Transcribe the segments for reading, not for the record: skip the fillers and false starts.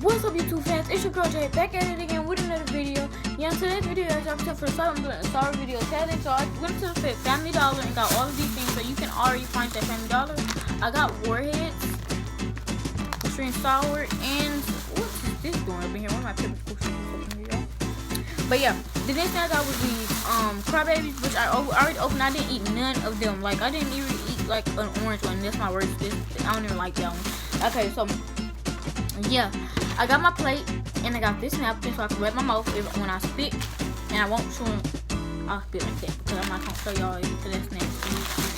What's up, YouTube fans? It's your girl Jay back at it again with another video. Yeah, today's video is actually for the start. I'm doing a star video challenge. So I went to the Family Dollar and got all of these things, so you can already find that Family Dollar. I got warheads, sweet and sour, and what is this doing over here? One of my favorite foods over here. But yeah, the next thing I got was these crybabies, which I already opened. I didn't eat none of them. Like I didn't even eat like an orange one. That's my worst. I don't even like that one. Okay, so yeah, I got my plate and I got this napkin so I can wet my mouth when I spit, and I won't show them. I'll spit like that because I'm not gonna show y'all because that's nasty.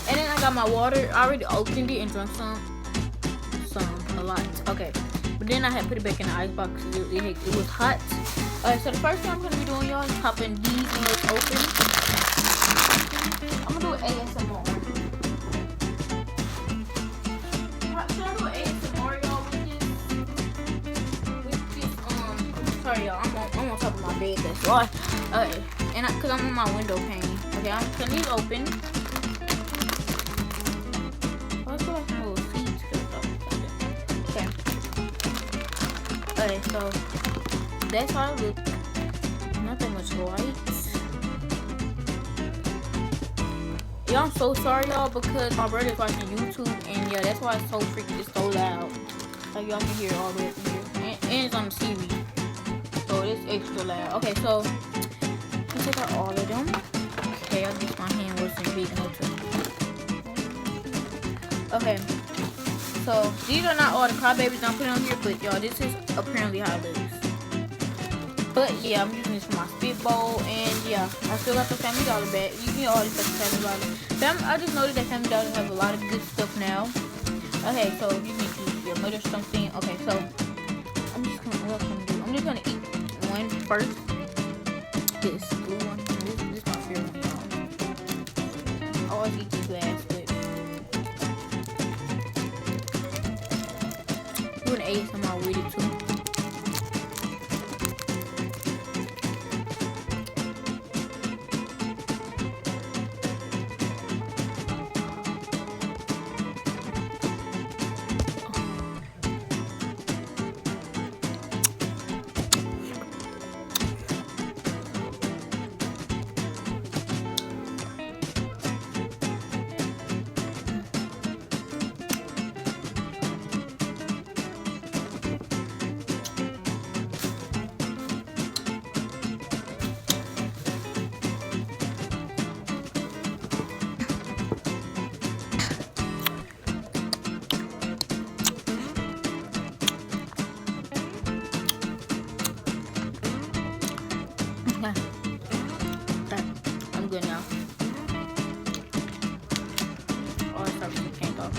And then I got my water. I already opened it and drunk a lot. Okay, but then I had put it back in the ice box because it was hot. Alright, so the first thing I'm gonna be doing, y'all, is popping these when it's open. I'm gonna do ASMR. Should I do ASMR, y'all, with this, sorry, y'all, I'm on top of my bed, that's why. Okay, and cause I'm on my window pane. Okay, I'm putting these open. Oh, I feel like some little seeds. Okay. Okay, so that's how it looks. Nothing much light. Yeah, I'm so sorry, y'all, because my brother's watching YouTube, and yeah, that's why it's so freaking, it's so loud. Like y'all can hear it all the way up here, and it's on the TV, so it's extra loud. Okay, so let's take out all of them. Okay, I guess my hand wasn't big enough to. Okay, so these are not all the crybabies I'm putting on here, but y'all, this is apparently how it looks. But yeah, I'm using this for my spit bowl, and yeah, I still got the Family Dollar bag. You can always get the Family Dollar. I just noticed that Family Dollar have a lot of good stuff now. Okay, so you can choose your mother something. Okay, so I'm just gonna eat one first. This blue one. This is my favorite one. I always eat this last, but do an ASMR with it too. Okay, I'm good now. Oh, it's starting to tank off.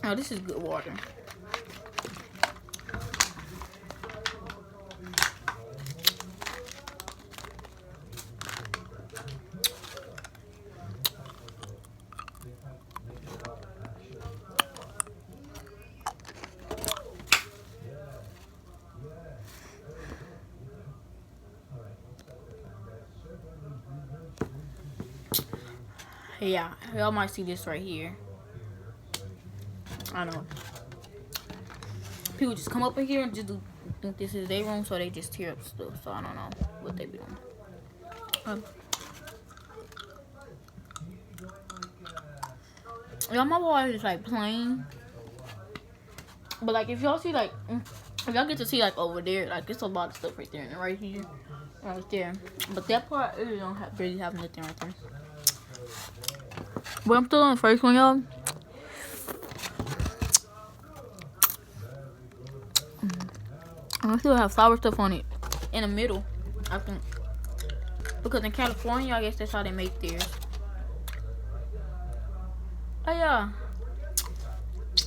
Oh, this is good water. Yeah, y'all might see this right here. I know. People just come up in here and just think this is their room, so they just tear up stuff. So I don't know what they be doing. Y'all, my water is like plain. But like if y'all see like, if y'all get to see like over there, like it's a lot of stuff right there and right here, right there. But that part, it don't really have nothing right there. But I'm still on the first one, y'all. I still have flour stuff on it in the middle, I think. Because in California, I guess that's how they make theirs. Oh yeah.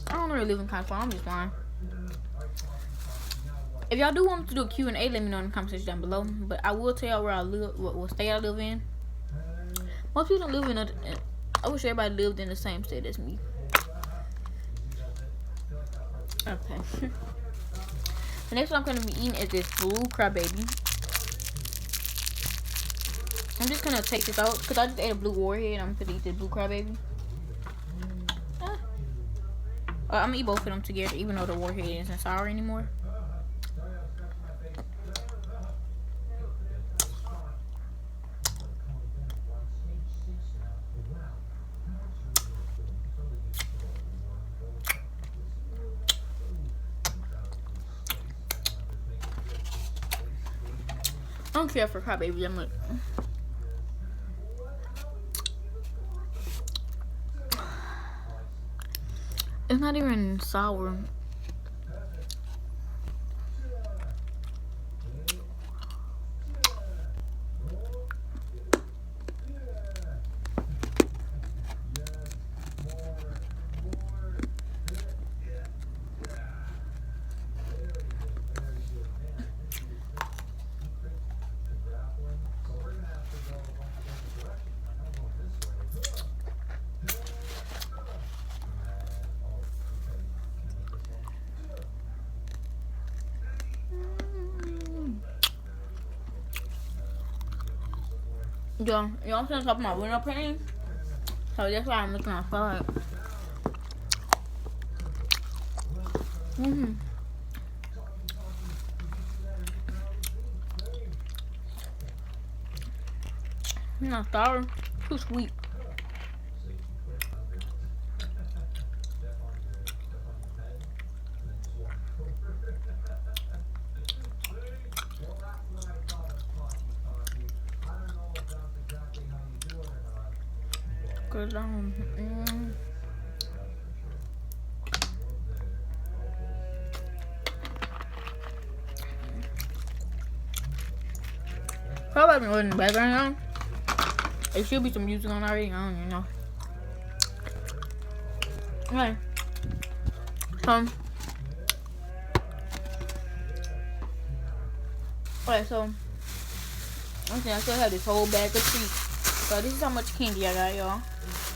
I don't really live in California, I'm just lying. If y'all do want me to do a Q&A, let me know in the comment section down below. But I will tell y'all where I live, what state I live in. Most people don't live in I wish everybody lived in the same state as me. Okay. The next one I'm going to be eating is this blue crybaby. I'm just gonna take this out because I just ate a blue warhead. I'm gonna eat the blue crybaby. I'm gonna eat both of them together, even though the warhead isn't sour anymore. I don't care for crybaby that much. It's not even sour. Yeah, you know what I'm talking about window painting? So that's why I'm looking outside. Not sour, too sweet. Cause probably wasn't in the background. There should be some music on already. I don't even know. Okay. Alright, so I still have this whole bag of treats. So this is how much candy I got, y'all.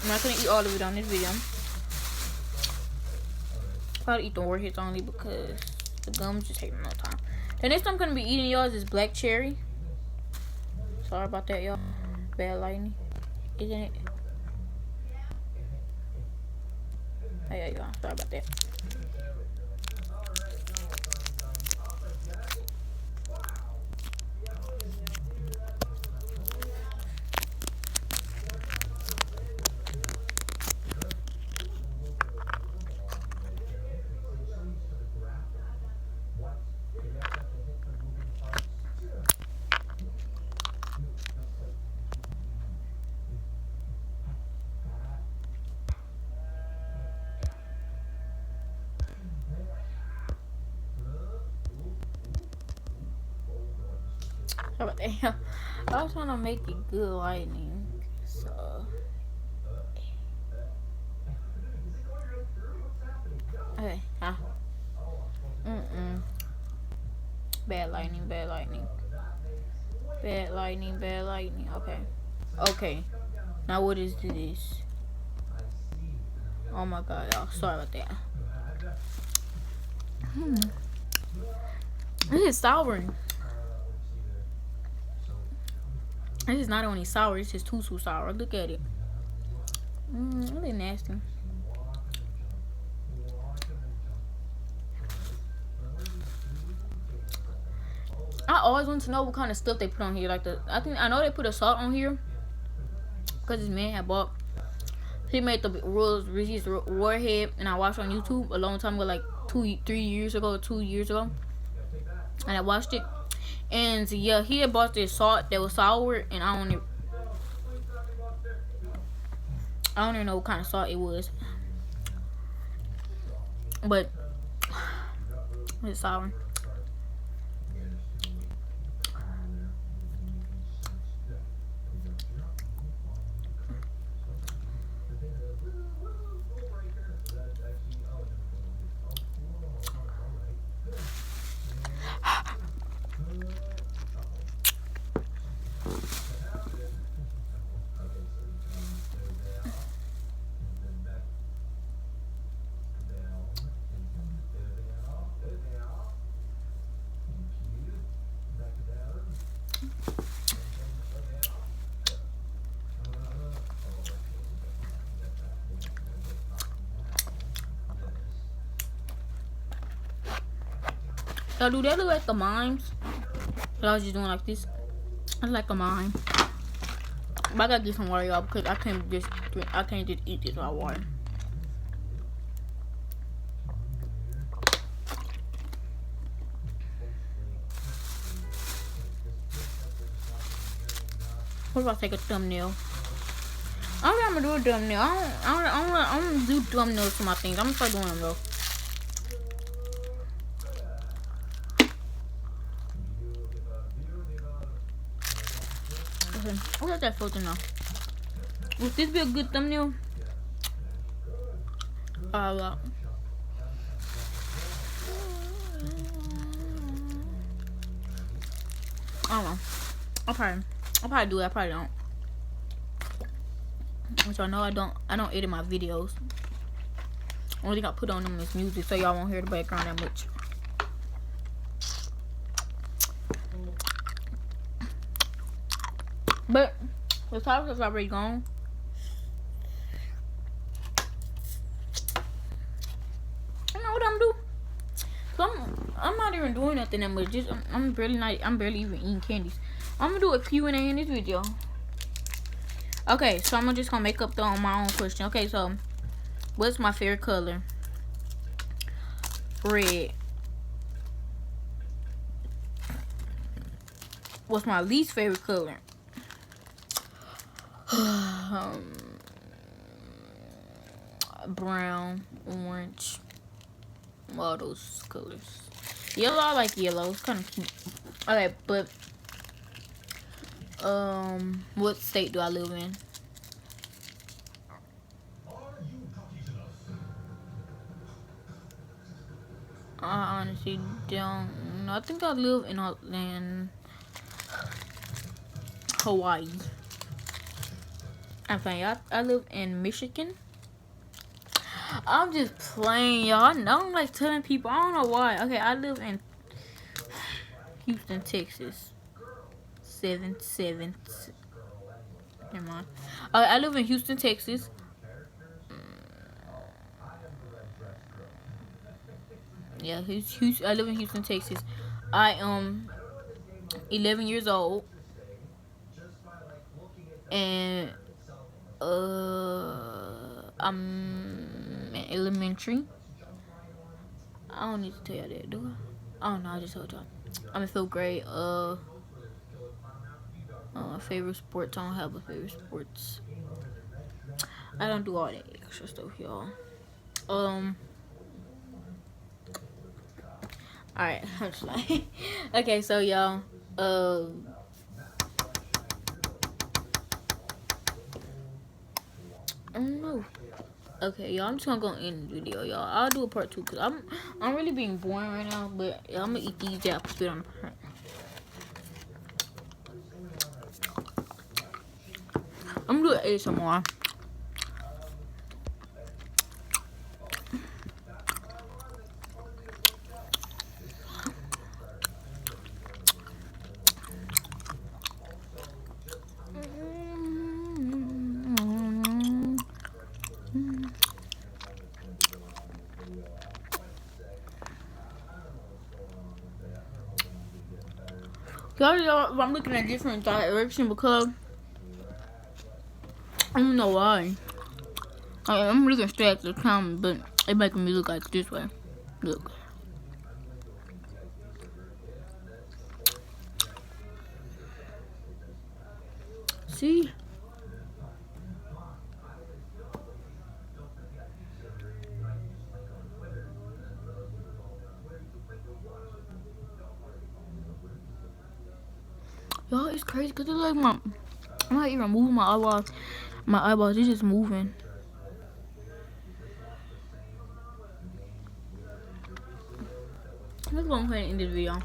I'm not gonna eat all of it on this video. Probably eat the warheads only because the gums just take no time. The next I'm gonna be eating, y'all, is black cherry. Sorry about that, y'all. Bad lighting, isn't it? Oh yeah, y'all. Sorry about that. Sorry about that. I was trying to make it good lighting, so. Okay, Bad lightning, bad lightning. Bad lightning, bad lightning. Okay. Okay. Now what is this? Oh my god, y'all. Sorry about that. This is souring. This is not only sour, it's just too sour. Look at it. Really nasty. I always want to know what kind of stuff they put on here. Like I know they put a salt on here because this man had bought. He made the world's richest warhead, and I watched on YouTube a long time ago, like 2 years ago, and I watched it. And yeah, he had bought this salt that was sour, and I don't even know what kind of salt it was, but it's sour. So do they look like the mimes? So I was just doing like this. It's like a mime. But I gotta get some water, y'all, because I can't just eat this without water. What if I take a thumbnail? I don't think I'm gonna do a thumbnail. I don't do thumbnails for my things. I'm gonna start doing them though. Okay, I'll let that filter now. Would this be a good thumbnail? I don't know. I'll probably do it. I probably don't. Which I know I don't edit my videos. Only thing I put on them is music, so y'all won't hear the background that much. But the topic is already gone. I know what I'm doing. So I'm not even doing nothing that much. Just I'm barely even eating candies. I'm gonna do a Q&A in this video. Okay, so I'm just gonna make up my own question. Okay, so what's my favorite color? Red. What's my least favorite color? Brown, orange, all those colors. Yellow, I like yellow. It's kind of cute. Okay, but what state do I live in? I honestly don't know. I think I live in Hawaii. I think I live in Michigan. I'm just playing, y'all. I don't like telling people. I don't know why. Okay, I live in Houston, Texas. 7. Never mind. I live in Houston, Texas. Yeah, I live in Houston, Texas. I am 11 years old, and I'm in elementary. I don't need to tell you that, do I? Oh no, I just told y'all. I'm in 5th grade. My favorite sports. I don't have a favorite sports. I don't do all that extra stuff, y'all. Alright, I'm just like okay, so y'all, I don't know. Okay, y'all, I'm just gonna go end the video, y'all. I'll do a part 2 because I'm really being boring right now, but yeah, I'm gonna eat these apples, put it on the front. I'm gonna do ASMR. Y'all, I'm looking at different direction because I don't know why. I'm looking straight at the camera, but it's making me look like this way. Look. See? Y'all, it's crazy because it's like I'm not even moving my eyeballs. My eyeballs, it's just moving. Let's go ahead and end this video.